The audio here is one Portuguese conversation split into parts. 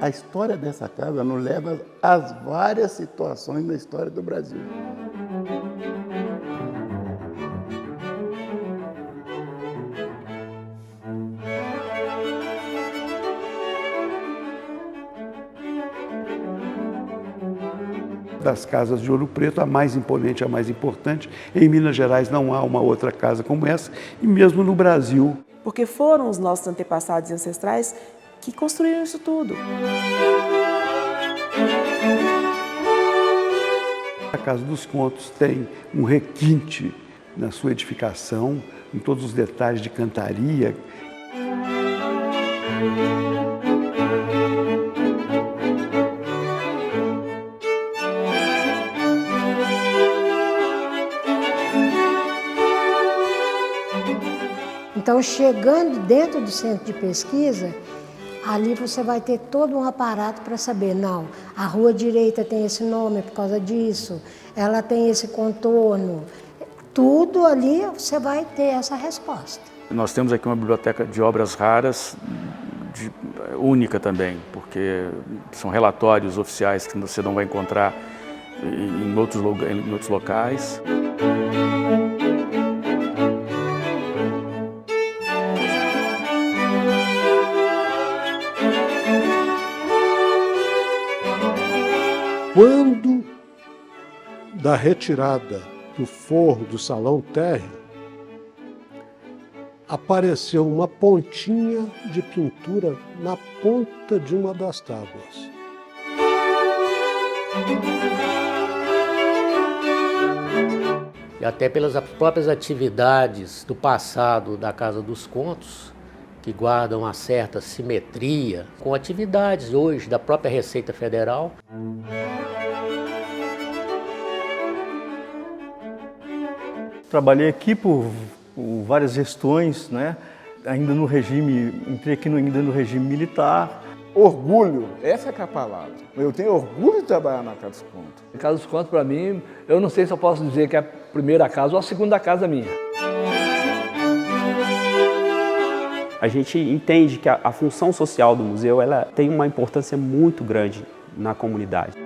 A história dessa casa nos leva às várias situações da história do Brasil. Das casas de Ouro Preto, a mais imponente, a mais importante. Em Minas Gerais não há uma outra casa como essa, e mesmo no Brasil. Porque foram os nossos antepassados e ancestrais que construíram isso tudo. A Casa dos Contos tem um requinte na sua edificação, em todos os detalhes de cantaria. Então, chegando dentro do centro de pesquisa, ali você vai ter todo um aparato para saber, não, a rua direita tem esse nome por causa disso, ela tem esse contorno. Tudo ali você vai ter essa resposta. Nós temos aqui uma biblioteca de obras raras, única também, porque são relatórios oficiais que você não vai encontrar em outros locais. Quando da retirada do forro do salão térreo, apareceu uma pontinha de pintura na ponta de uma das tábuas. E até pelas próprias atividades do passado da Casa dos Contos, que guardam uma certa simetria com atividades hoje da própria Receita Federal. Trabalhei aqui por várias gestões, né? Entrei aqui ainda no regime militar. Orgulho, essa é a palavra. Eu tenho orgulho de trabalhar na Casa dos Contos. A Casa dos Contos, para mim, eu não sei se eu posso dizer que é a primeira casa ou a segunda casa minha. A gente entende que a função social do museu ela tem uma importância muito grande na comunidade.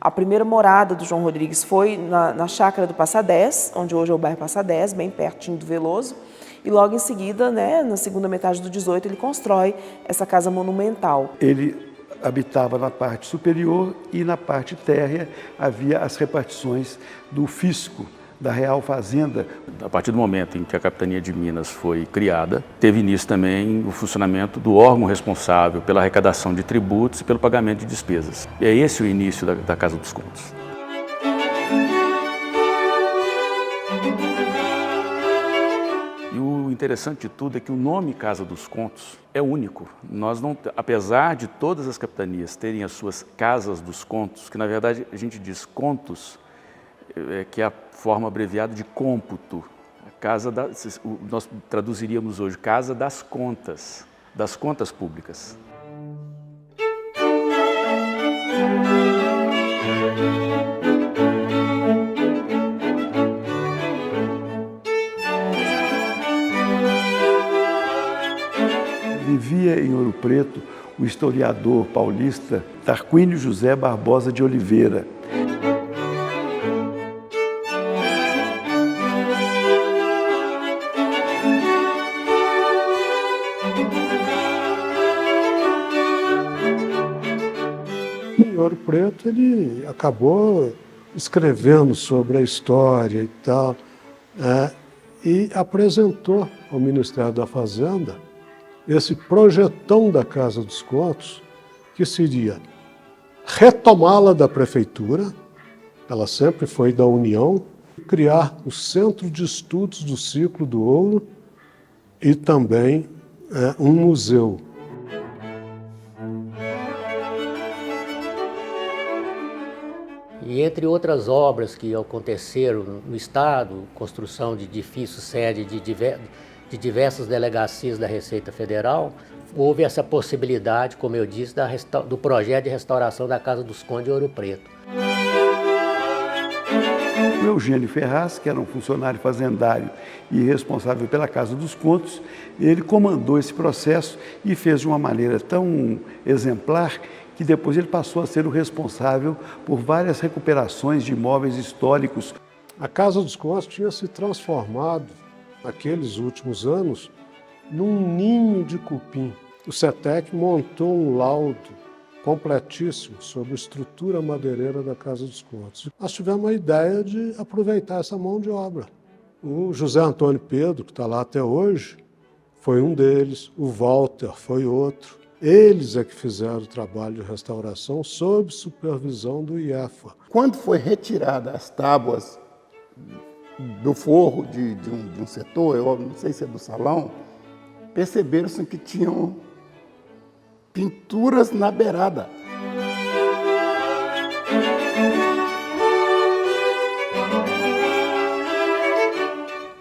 A primeira morada do João Rodrigues foi na chácara do Passadez, onde hoje é o bairro Passadez, bem pertinho do Veloso. E logo em seguida, né, na segunda metade do 18, ele constrói essa casa monumental. Ele habitava na parte superior e na parte térrea havia as repartições do fisco, da Real Fazenda. A partir do momento em que a Capitania de Minas foi criada, teve início também o funcionamento do órgão responsável pela arrecadação de tributos e pelo pagamento de despesas. E é esse o início da Casa dos Contos. E o interessante de tudo é que o nome Casa dos Contos é único. Nós não, apesar de todas as capitanias terem as suas Casas dos Contos, que na verdade a gente diz contos, que é a forma abreviada de cômputo. Nós traduziríamos hoje Casa das Contas públicas. Vivia em Ouro Preto o historiador paulista Tarquínio José Barbosa de Oliveira. Em Ouro Preto ele acabou escrevendo sobre a história e tal, e apresentou ao Ministério da Fazenda esse projetão da Casa dos Contos, que seria retomá-la da prefeitura, ela sempre foi da União, criar o Centro de Estudos do Ciclo do Ouro e também um museu. E entre outras obras que aconteceram no Estado, construção de edifícios sede de de diversas delegacias da Receita Federal, houve essa possibilidade, como eu disse, do projeto de restauração da Casa dos Condes de Ouro Preto. O Eugênio Ferraz, que era um funcionário fazendário e responsável pela Casa dos Contos, ele comandou esse processo e fez de uma maneira tão exemplar que depois ele passou a ser o responsável por várias recuperações de imóveis históricos. A Casa dos Contos tinha se transformado, naqueles últimos anos, num ninho de cupim. O CETEC montou um laudo completíssimo sobre a estrutura madeireira da Casa dos Contos. Nós tivemos a ideia de aproveitar essa mão de obra. O José Antônio Pedro, que está lá até hoje, foi um deles, o Walter foi outro. Eles é que fizeram o trabalho de restauração sob supervisão do IEFA. Quando foi retirada as tábuas do forro de um setor, eu não sei se é do salão, perceberam-se que tinham pinturas na beirada.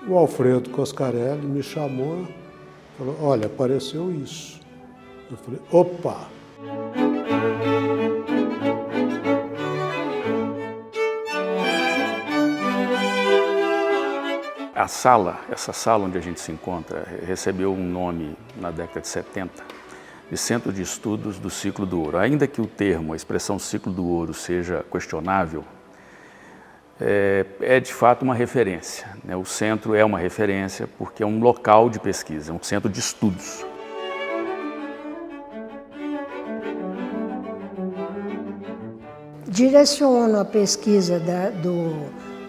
O Alfredo Coscarelli me chamou e falou, olha, apareceu isso. Eu falei, opa! Essa sala onde a gente se encontra, recebeu um nome na década de 70, de Centro de Estudos do Ciclo do Ouro. Ainda que o termo, a expressão ciclo do ouro seja questionável, é de fato uma referência, né? O centro é uma referência porque é um local de pesquisa, é um centro de estudos. Direciono a pesquisa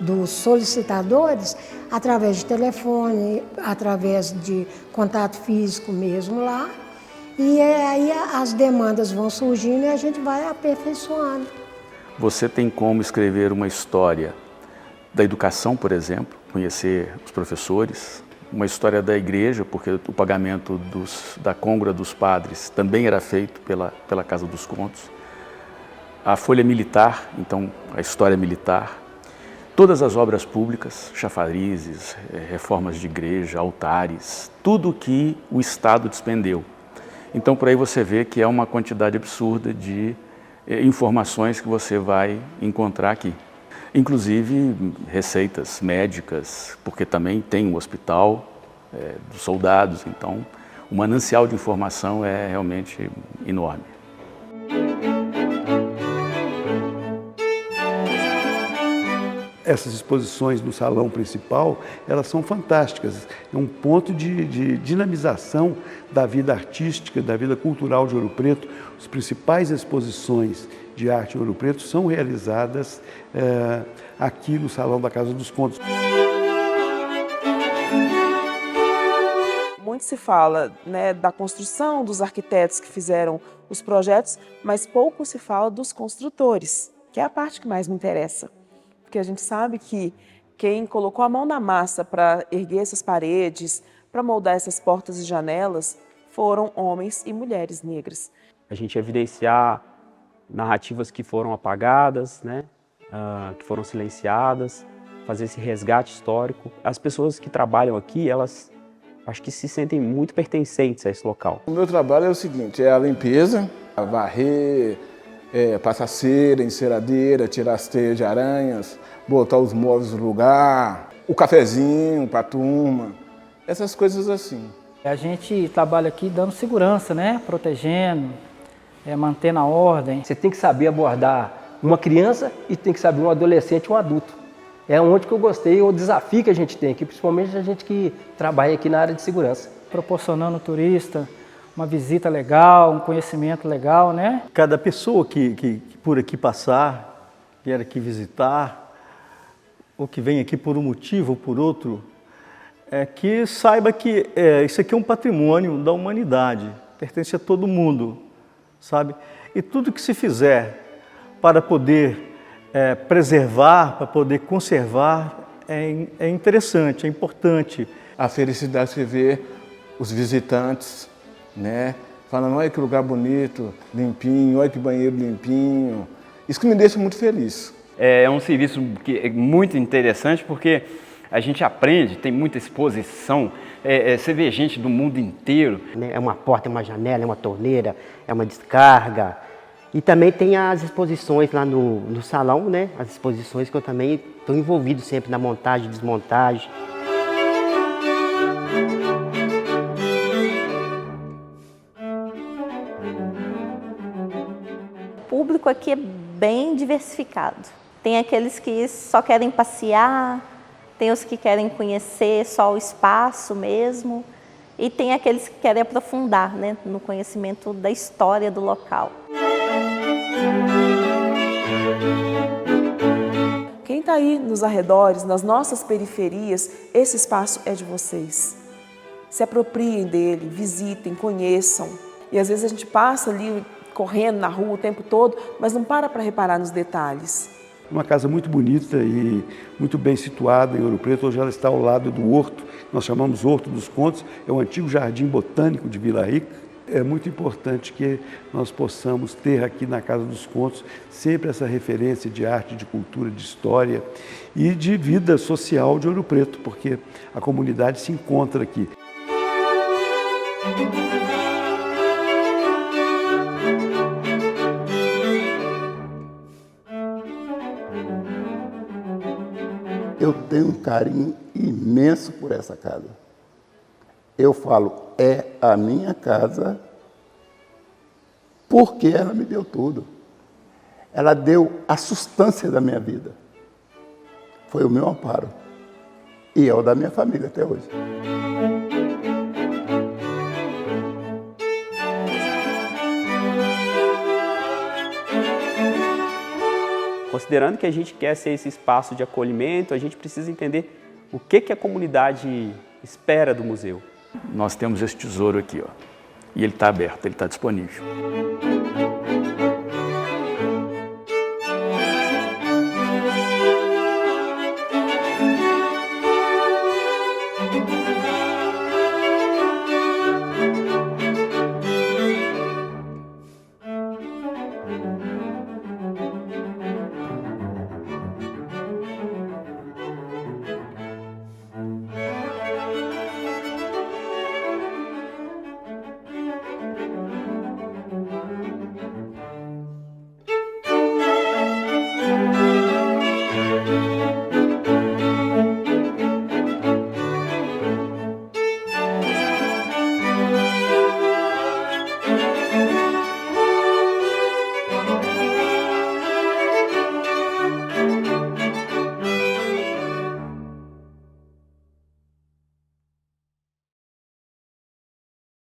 dos solicitadores através de telefone, através de contato físico mesmo lá, e aí as demandas vão surgindo e a gente vai aperfeiçoando. Você tem como escrever uma história da educação, por exemplo, conhecer os professores, uma história da igreja, porque o pagamento da côngora dos padres também era feito pela Casa dos Contos, a folha militar, então a história militar, todas as obras públicas, chafarizes, reformas de igreja, altares, tudo que o Estado despendeu. Então, por aí você vê que é uma quantidade absurda de informações que você vai encontrar aqui. Inclusive receitas médicas, porque também tem um hospital dos soldados, então o manancial de informação é realmente enorme. Essas exposições no salão principal, elas são fantásticas. É um ponto de dinamização da vida artística, da vida cultural de Ouro Preto. As principais exposições de arte em Ouro Preto são realizadas aqui no Salão da Casa dos Contos. Muito se fala, né, da construção, dos arquitetos que fizeram os projetos, mas pouco se fala dos construtores, que é a parte que mais me interessa. Porque a gente sabe que quem colocou a mão na massa para erguer essas paredes, para moldar essas portas e janelas, foram homens e mulheres negras. A gente evidenciar narrativas que foram apagadas, né? Que foram silenciadas, fazer esse resgate histórico. As pessoas que trabalham aqui, elas acho que se sentem muito pertencentes a esse local. O meu trabalho é o seguinte, é a limpeza, a varrer, passar cera, enceradeira, tirar as teias de aranhas, botar os móveis no lugar, o cafezinho para a turma, essas coisas assim. A gente trabalha aqui dando segurança, né? Protegendo, mantendo a ordem. Você tem que saber abordar uma criança e tem que saber um adolescente e um adulto. É onde que eu gostei, o desafio que a gente tem aqui, principalmente a gente que trabalha aqui na área de segurança. Proporcionando ao turista uma visita legal, um conhecimento legal, né? Cada pessoa que por aqui passar, vier aqui visitar, ou que vem aqui por um motivo ou por outro, que saiba que isso aqui é um patrimônio da humanidade, pertence a todo mundo, sabe? E tudo que se fizer para poder preservar, para poder conservar, é interessante, é importante. A felicidade de ver os visitantes, né? Falando, olha que lugar bonito, limpinho, olha que banheiro limpinho. Isso que me deixa muito feliz. É um serviço que é muito interessante porque a gente aprende, tem muita exposição, você vê gente do mundo inteiro. É uma porta, é uma janela, é uma torneira, é uma descarga. E também tem as exposições lá no salão, né? As exposições que eu também estou envolvido sempre na montagem, desmontagem. O público aqui é bem diversificado. Tem aqueles que só querem passear, tem os que querem conhecer só o espaço mesmo, e tem aqueles que querem aprofundar, né, no conhecimento da história do local. Quem está aí nos arredores, nas nossas periferias, esse espaço é de vocês. Se apropriem dele, visitem, conheçam. E às vezes a gente passa ali correndo na rua o tempo todo, mas não para reparar nos detalhes. Uma casa muito bonita e muito bem situada em Ouro Preto. Hoje ela está ao lado do Horto, nós chamamos Horto dos Contos, é o antigo jardim botânico de Vila Rica. É muito importante que nós possamos ter aqui na Casa dos Contos sempre essa referência de arte, de cultura, de história e de vida social de Ouro Preto, porque a comunidade se encontra aqui. Eu tenho um carinho imenso por essa casa. Eu falo, é a minha casa porque ela me deu tudo. Ela deu a sustância da minha vida. Foi o meu amparo. E é o da minha família até hoje. Considerando que a gente quer ser esse espaço de acolhimento, a gente precisa entender o que a comunidade espera do museu. Nós temos esse tesouro aqui, ó, e ele está aberto, ele está disponível.